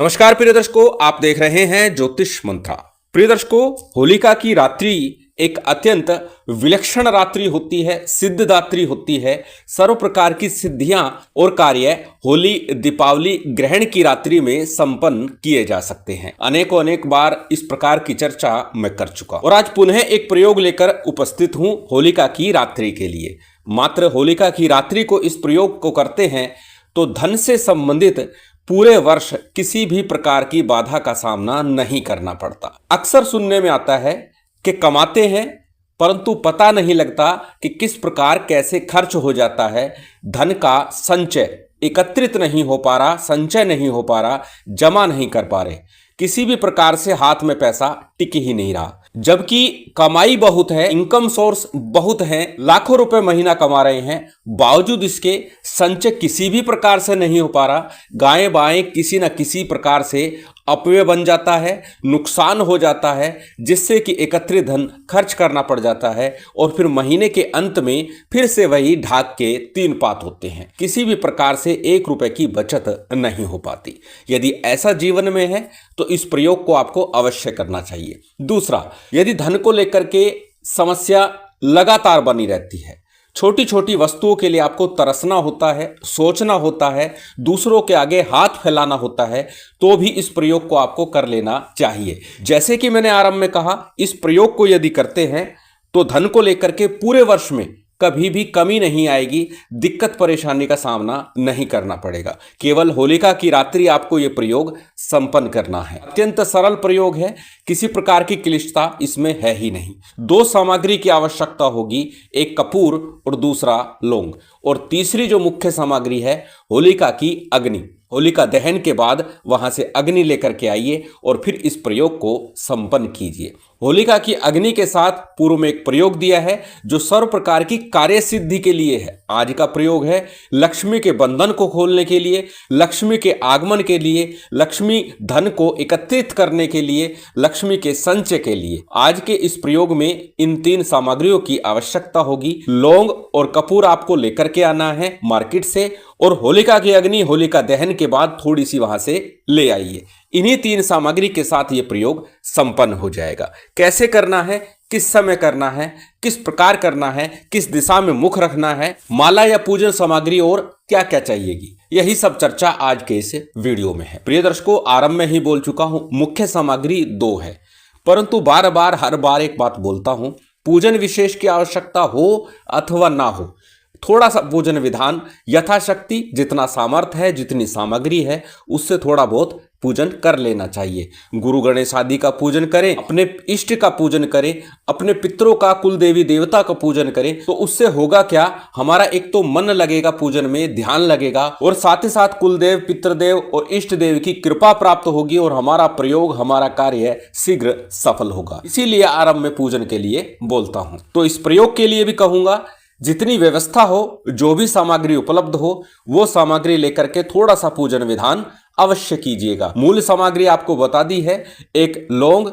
नमस्कार प्रिय दर्शकों, आप देख रहे हैं ज्योतिष मंत्रा। प्रिय दर्शकों, होलिका की रात्रि एक अत्यंत विलक्षण रात्रि होती है, सिद्धदात्री होती है। सर्व प्रकार की सिद्धियां और कार्य होली दीपावली ग्रहण की रात्रि में संपन्न किए जा सकते हैं। अनेक बार इस प्रकार की चर्चा मैं कर चुका और आज पुनः एक प्रयोग लेकर उपस्थित हूं होलिका की रात्रि के लिए। मात्र होलिका की रात्रि को इस प्रयोग को करते हैं तो धन से संबंधित पूरे वर्ष किसी भी प्रकार की बाधा का सामना नहीं करना पड़ता। अक्सर सुनने में आता है कि कमाते हैं परंतु पता नहीं लगता कि किस प्रकार कैसे खर्च हो जाता है। धन का संचय एकत्रित नहीं हो पा रहा, संचय नहीं हो पा रहा, जमा नहीं कर पा रहे, किसी भी प्रकार से हाथ में पैसा टिक ही नहीं रहा। जबकि कमाई बहुत है, इनकम सोर्स बहुत है, लाखों रुपए महीना कमा रहे हैं, बावजूद इसके संचय किसी भी प्रकार से नहीं हो पा रहा। गाएं बाएं किसी न किसी प्रकार से अपव्यय बन जाता है, नुकसान हो जाता है, जिससे कि एकत्रित धन खर्च करना पड़ जाता है और फिर महीने के अंत में फिर से वही ढाक के तीन पात होते हैं। किसी भी प्रकार से 1 रुपए की बचत नहीं हो पाती। यदि ऐसा जीवन में है तो इस प्रयोग को आपको अवश्य करना चाहिए। दूसरा, यदि धन को लेकर के समस्या लगातार बनी रहती है, छोटी छोटी वस्तुओं के लिए आपको तरसना होता है, सोचना होता है, दूसरों के आगे हाथ फैलाना होता है, तो भी इस प्रयोग को आपको कर लेना चाहिए। जैसे कि मैंने आरंभ में कहा, इस प्रयोग को यदि करते हैं तो धन को लेकर के पूरे वर्ष में कभी भी कमी नहीं आएगी, दिक्कत परेशानी का सामना नहीं करना पड़ेगा। केवल होलिका की रात्रि आपको यह प्रयोग संपन्न करना है। अत्यंत सरल प्रयोग है, किसी प्रकार की क्लिष्टता इसमें है ही नहीं। 2 सामग्री की आवश्यकता होगी, एक कपूर और दूसरा लौंग, और तीसरी जो मुख्य सामग्री है होलिका की अग्नि। होलिका दहन के बाद वहां से अग्नि लेकर के आइए और फिर इस प्रयोग को संपन्न कीजिए। होलिका की अग्नि के साथ पूर्व में एक प्रयोग दिया है जो सर्व प्रकार की कार्य सिद्धि के लिए है। आज का प्रयोग है लक्ष्मी के बंधन को खोलने के लिए, लक्ष्मी के आगमन के लिए, लक्ष्मी धन को एकत्रित करने के लिए, लक्ष्मी के संचय के लिए। आज के इस प्रयोग में इन 3 सामग्रियों की आवश्यकता होगी। लौंग और कपूर आपको लेकर के आना है मार्केट से, और होलिका की अग्नि होलिका दहन के बाद थोड़ी सी वहां से ले आइए। इन्हीं 3 सामग्री के साथ यह प्रयोग संपन्न हो जाएगा। कैसे करना है, किस समय करना है, किस प्रकार करना है, किस दिशा में मुख रखना है, माला या पूजन सामग्री और क्या क्या चाहिएगी, यही सब चर्चा आज के इस वीडियो में है। प्रिय दर्शकों, आरंभ में ही बोल चुका हूं, मुख्य सामग्री 2 है, परंतु बार बार हर बार एक बात बोलता हूं, पूजन विशेष की आवश्यकता हो अथवा ना हो, थोड़ा सा पूजन विधान यथाशक्ति, जितना सामर्थ्य है, जितनी सामग्री है, उससे थोड़ा बहुत पूजन कर लेना चाहिए। गुरु गणेश आदि का पूजन करें, अपने इष्ट का पूजन करें, अपने पितरों का, कुल देवी देवता का पूजन करें, तो उससे होगा क्या, हमारा एक तो मन लगेगा पूजन में, ध्यान लगेगा, और साथ ही साथ कुलदेव, पितृदेव और इष्ट देव की कृपा प्राप्त होगी और हमारा प्रयोग, हमारा कार्य शीघ्र सफल होगा। इसीलिए आरंभ में पूजन के लिए बोलता हूं। तो इस प्रयोग के लिए भी कहूंगा, जितनी व्यवस्था हो, जो भी सामग्री उपलब्ध हो, वो सामग्री लेकर के थोड़ा सा पूजन विधान अवश्य कीजिएगा। मूल सामग्री आपको बता दी है, एक लौंग,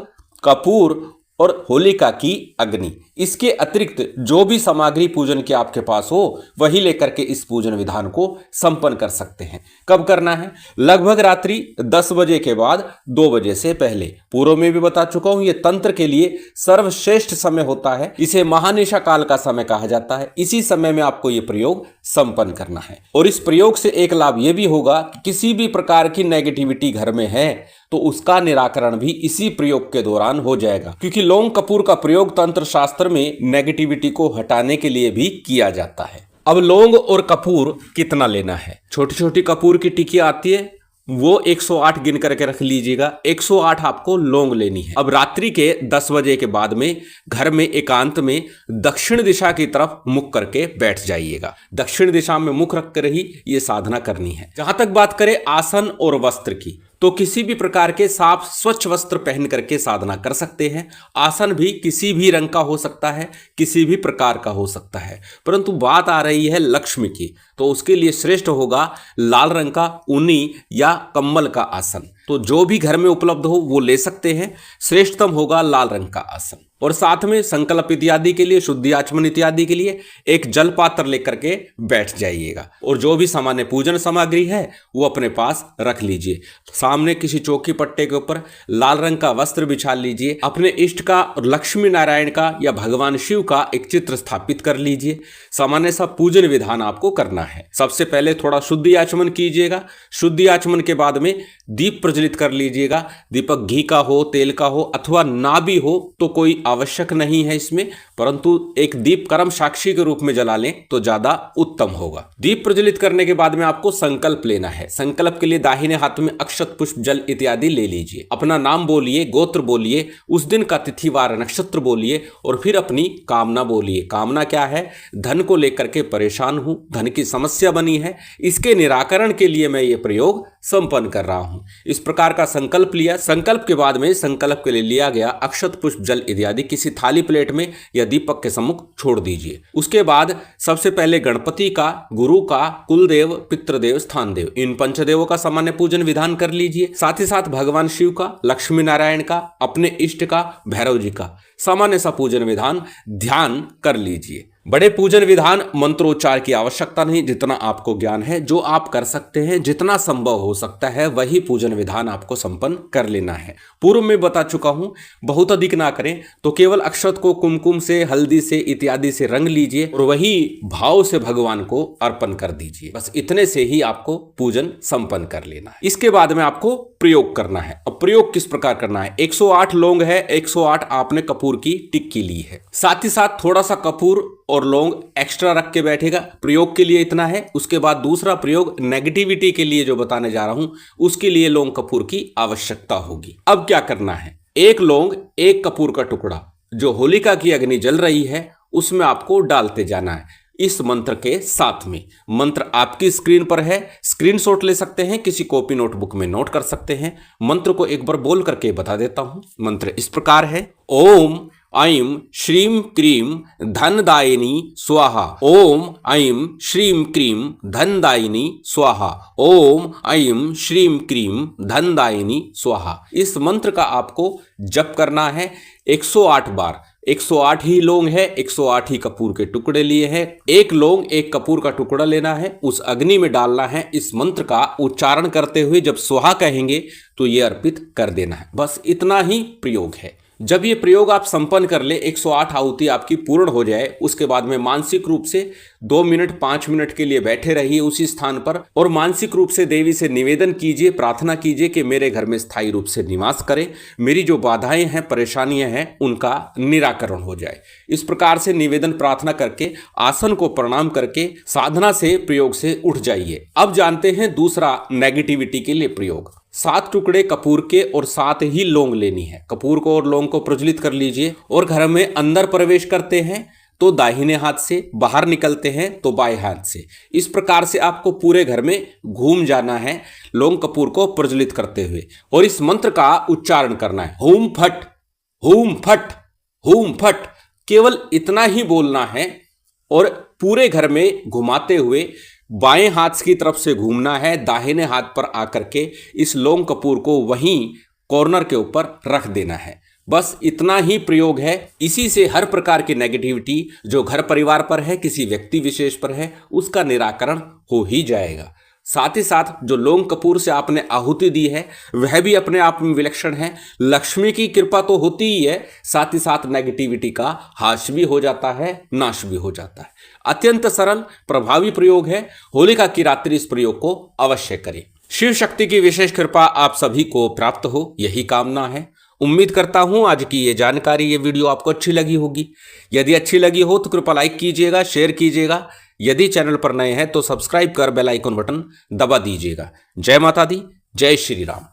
कपूर और होलिका की अग्नि। इसके अतिरिक्त जो भी सामग्री पूजन की आपके पास हो वही लेकर के इस पूजन विधान को संपन्न कर सकते हैं। कब करना है? लगभग रात्रि 10 बजे के बाद 2 बजे से पहले। पूर्व में भी बता चुका हूं, यह तंत्र के लिए सर्वश्रेष्ठ समय होता है, इसे महानिशा काल का समय कहा जाता है। इसी समय में आपको यह प्रयोग संपन्न करना है। और इस प्रयोग से एक लाभ यह भी होगा कि किसी भी प्रकार की नेगेटिविटी घर में है तो उसका निराकरण भी इसी प्रयोग के दौरान हो जाएगा, क्योंकि लौंग कपूर का प्रयोग तंत्र शास्त्र में नेगेटिविटी को हटाने के लिए भी किया जाता है। अब लौंग और कपूर कितना लेना है? छोटी छोटी कपूर की टिकिया आती है, वो 108 गिन करके रख लीजिएगा। 108 आपको लौंग लेनी है। अब रात्रि के 10 बजे के बाद में घर में एकांत में दक्षिण दिशा की तरफ मुख करके बैठ जाइएगा। दक्षिण दिशा में मुख रख कर ही ये साधना करनी है। जहां तक बात करें आसन और वस्त्र की, तो किसी भी प्रकार के साफ स्वच्छ वस्त्र पहन करके साधना कर सकते हैं। आसन भी किसी भी रंग का हो सकता है, किसी भी प्रकार का हो सकता है, परंतु बात आ रही है लक्ष्मी की, तो उसके लिए श्रेष्ठ होगा लाल रंग का ऊनी या कम्बल का आसन। तो जो भी घर में उपलब्ध हो वो ले सकते हैं, श्रेष्ठतम होगा लाल रंग का आसन। और साथ में संकल्प इत्यादि के लिए, शुद्धि आचमन इत्यादि के लिए एक जल पात्र लेकर के बैठ जाइएगा और जो भी सामान्य पूजन सामग्री है वो अपने पास रख लीजिए। सामने किसी चौकी पट्टे के ऊपर लाल रंग का वस्त्र बिछा लीजिए। अपने इष्ट का और लक्ष्मी नारायण का या भगवान शिव का एक चित्र स्थापित कर लीजिए। सामान्य सा पूजन विधान आपको करना है। सबसे पहले थोड़ा शुद्धि आचमन कीजिएगा। शुद्धि आचमन के बाद में दीप प्रज्वलित कर लीजिएगा। दीपक घी का हो, तेल का हो अथवा ना भी हो तो कोई आवश्यक नहीं है इसमें, परंतु एक दीप कर्म साक्षी के रूप में जला लें तो ज्यादा उत्तम होगा। दीप प्रज्वलित करने के बाद में आपको संकल्प लेना है। संकल्प के लिए दाहिने हाथ में अक्षत, पुष्प, जल इत्यादि ले लीजिए। अपना नाम बोलिए, गोत्र बोलिए, उस दिन का तिथि वार नक्षत्र बोलिए और फिर अपनी कामना बोलिए। कामना क्या है? धन को लेकर के परेशान हूं, धन की समस्या बनी है, इसके निराकरण के लिए मैं ये प्रयोग संपन्न कर रहा हूं। इस प्रकार का संकल्प लिया। संकल्प के बाद में संकल्प के लिए लिया गया अक्षत, पुष्प, जल इत्यादि किसी थाली प्लेट में या दीपक के सम्मुख छोड़ दीजिए। उसके बाद सबसे पहले गणपति का, गुरु का, कुलदेव, पितृदेव, स्थान देव, इन पंचदेवों का सामान्य पूजन विधान कर लीजिए। साथ ही साथ भगवान शिव का, लक्ष्मी नारायण का, अपने इष्ट का, भैरव जी का सामान्य सा पूजन विधान ध्यान कर लीजिए। बड़े पूजन विधान मंत्रोच्चार की आवश्यकता नहीं, जितना आपको ज्ञान है, जो आप कर सकते हैं, जितना संभव हो सकता है वही पूजन विधान आपको संपन्न कर लेना है। पूर्व में बता चुका हूं, बहुत अधिक ना करें तो केवल अक्षत को कुमकुम से, हल्दी से इत्यादि से रंग लीजिए और वही भाव से भगवान को अर्पण कर दीजिए। बस इतने से ही आपको पूजन संपन्न कर लेना है। इसके बाद में आपको प्रयोग करना है। अब प्रयोग किस प्रकार करना है? 108 लौंग है, 108 आपने कपूर की टिक्की ली है। साथ ही साथ थोड़ा सा कपूर और लौंग एक्स्ट्रा रख के बैठेगा। प्रयोग के लिए इतना है। उसके बाद दूसरा प्रयोग नेगेटिविटी के लिए जो बताने जा रहा हूं, उसके लिए लौंग कपूर की आवश्यकता होगी। अब क्या करना है? एक लौंग, एक कपूर का टुकड़ा जो होलिका की अग्नि जल रही है उसमें आपको डालते जाना है इस मंत्र के साथ में। मंत्र आपकी स्क्रीन पर है, स्क्रीनशॉट ले सकते हैं, किसी कॉपी नोटबुक में नोट कर सकते हैं। मंत्र को एक बार बोल करके बता देता हूं। मंत्र इस प्रकार है: ओम ऐं श्रीं क्रीं धनदायिनी स्वाहा। ओम ऐं श्रीं क्रीं धनदायिनी स्वाहा। ओम ऐं श्रीं क्रीं धनदायिनी स्वाहा। इस मंत्र का आपको जप करना है 108 बार। 108 ही लौंग है, 108 ही कपूर के टुकड़े लिए हैं। एक लौंग, एक कपूर का टुकड़ा लेना है, उस अग्नि में डालना है। इस मंत्र का उच्चारण करते हुए जब स्वाहा कहेंगे तो ये अर्पित कर देना है। बस इतना ही प्रयोग है। जब ये प्रयोग आप संपन्न कर ले, 108 आहुति आपकी पूर्ण हो जाए, उसके बाद में मानसिक रूप से 2 मिनट 5 मिनट के लिए बैठे रहिए उसी स्थान पर और मानसिक रूप से देवी से निवेदन कीजिए, प्रार्थना कीजिए कि मेरे घर में स्थायी रूप से निवास करे, मेरी जो बाधाएं हैं, परेशानियां हैं, उनका निराकरण हो जाए। इस प्रकार से निवेदन प्रार्थना करके आसन को प्रणाम करके साधना से, प्रयोग से उठ जाइए। अब जानते हैं दूसरा नेगेटिविटी के लिए प्रयोग। 7 टुकड़े कपूर के और 7 ही लौंग लेनी है। कपूर को और लौंग को प्रज्वलित कर लीजिए और घर में अंदर प्रवेश करते हैं तो दाहिने हाथ से, बाहर निकलते हैं तो बाएं हाथ से। इस प्रकार से आपको पूरे घर में घूम जाना है लौंग कपूर को प्रज्वलित करते हुए और इस मंत्र का उच्चारण करना है: हुम फट, हुम फट, हुम फट। केवल इतना ही बोलना है और पूरे घर में घुमाते हुए बाएं हाथ की तरफ से घूमना है, दाहिने हाथ पर आकर के इस लौंग कपूर को वहीं कॉर्नर के ऊपर रख देना है। बस इतना ही प्रयोग है। इसी से हर प्रकार की नेगेटिविटी जो घर परिवार पर है, किसी व्यक्ति विशेष पर है, उसका निराकरण हो ही जाएगा। साथ ही साथ जो लौंग कपूर से आपने आहुति दी है वह भी अपने आप में विलक्षण है। लक्ष्मी की कृपा तो होती ही है, साथ ही साथ नेगेटिविटी का हाश भी हो जाता है, नाश भी हो जाता है। अत्यंत सरल प्रभावी प्रयोग है। होलिका की रात्रि इस प्रयोग को अवश्य करें। शिव शक्ति की विशेष कृपा आप सभी को प्राप्त हो, यही कामना है। उम्मीद करता हूं आज की ये जानकारी, ये वीडियो आपको अच्छी लगी होगी। यदि अच्छी लगी हो तो कृपया लाइक कीजिएगा, शेयर कीजिएगा। यदि चैनल पर नए हैं तो सब्सक्राइब कर बेल आइकन बटन दबा दीजिएगा। जय माता दी, जय श्री राम।